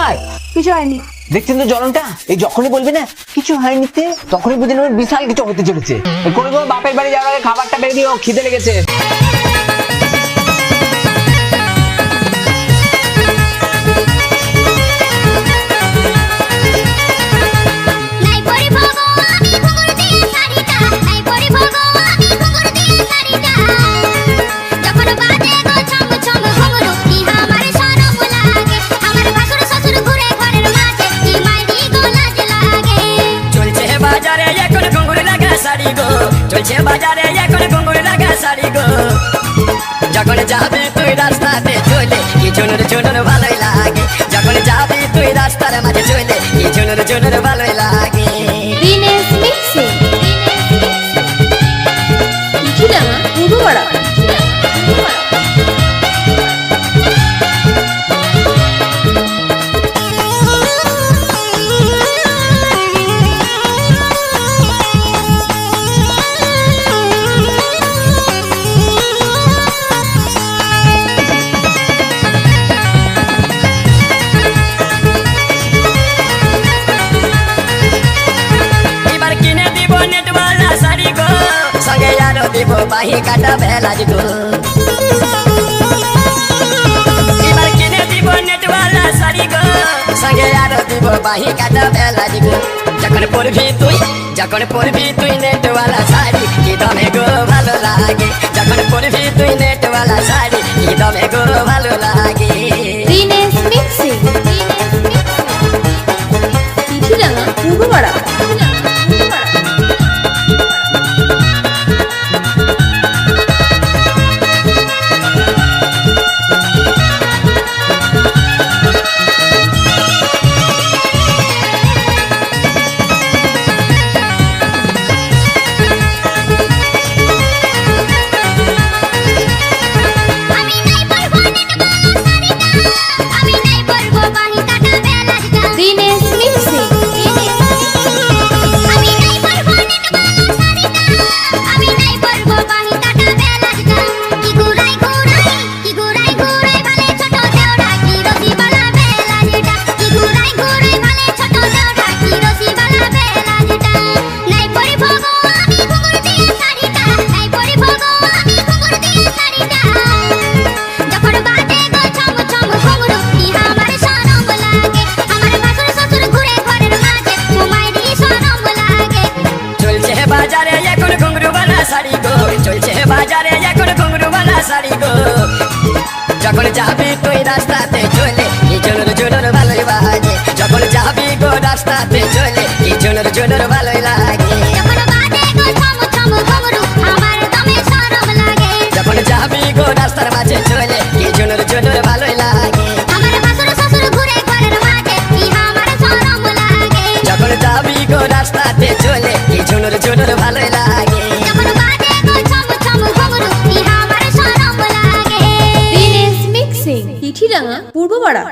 ব্যাপার? কিছু হয়নি। দেখছেন তো জ্বলনটা, এই যখনই বলবে না কিছু হয়নিতে, তখনই বুঝে নেবেন বিশাল কিছু হতে চলেছে। কোনো বাপের বাড়ি যাওয়ার আগে খাবারটা বের দিও, খিদে লেগেছে। চলছে বাজারে এখন ঘুঙুর লাগা শাড়ি গো, যখন যাবি তুই রাস্তাতে চলে কি ঝুনুর ঝুনুর ভালোই লাগে, যখন যাবি তুই রাস্তার মাঝে চলে কি ঝুনুর ঝুনুর ভালোই লাগে। দিনেশ মিক্সিং চিঠিডাঙ্গা পূর্বপাড়া। দিব বাহি কাটা বেলাজ গো, এবার কিনে দিব নেটওয়ালা শাড়ি গো, সঙ্গে আরো দিব বাহি কাটা বেলাজ গো, যখন পরবি তুই নেটওয়ালা শাড়ি কি দমে গো ভালো লাগে, যখন পরবি তুই নেটওয়ালা শাড়ি কি দমে গো ভালো লাগে। দিনেশ মিক্সিং চিঠিডাঙ্গা পূর্বপাড়া। যখন যাবি তুই রাস্তাতে চলে কি ঝুনুর ঝুনুর ভালোই বাজে, যখন যাবি গো রাস্তাতে চলে কি ঝুনুর ঝুনুর ভালোই লাগে, যখন যাবি গো রাস্তার মাঝে চলে কি ঝুনুর ঝুনুর ভালোই লাগে, যখন যাবি গো রাস্তাতে চলে কি ঝুনুর ঝুনুর ভালোই লাগে। চিঠিডাঙ্গা পূর্বপাড়া।